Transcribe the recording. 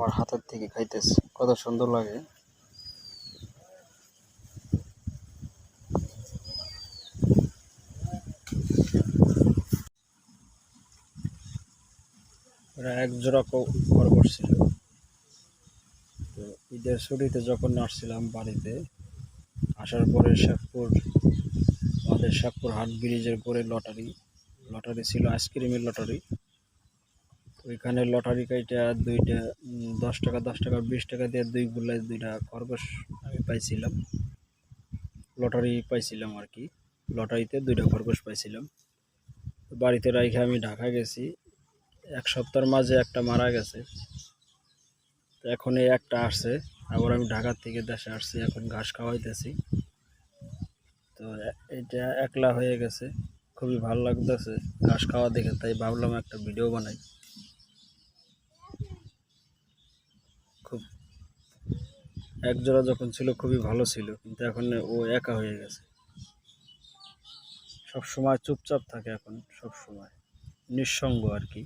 আমার হাতের থেকে খাইতেছে, কত সুন্দর লাগে। ওরা এক জোড়া খরগোশ ছিল। তো ঈদের ছুটিতে যখন আসছিলাম বাড়িতে, আসার পরে আমাদের শেখপুর হাট ব্রিজের পরে লটারি ছিল, আইসক্রিমের লটারি। ওইখানে লটারি কাইটা দুইটা 10 টাকা 10 টাকা 20 টাকা দিয়ে দুইটা খরগোশ আমি পাইছিলাম। লটারি পাইছিলাম আর কি, লটারিতে দুইটা খরগোশ পাইছিলাম। বাড়িতে রাইখে আমি ঢাকা গেছি। এক সপ্তাহের মাঝে একটা মারা গেছে। তো এখন এই একটা আসছে, আবার আমি ঢাকার থেকে দেশে আসছি, এখন ঘাস খাওয়াইতেছি। তো এটা একলা হয়ে গেছে, খুবই ভালো লাগতেছে ঘাস খাওয়া দেখে, তাই ভাবলাম একটা ভিডিও বানাই। খুব একজোড়া যখন ছিল খুবই ভালো ছিল, কিন্তু এখন ও একা হয়ে গেছে। সব সময় চুপচাপ থাকে, এখন সব সময় নিঃসঙ্গ আর কি।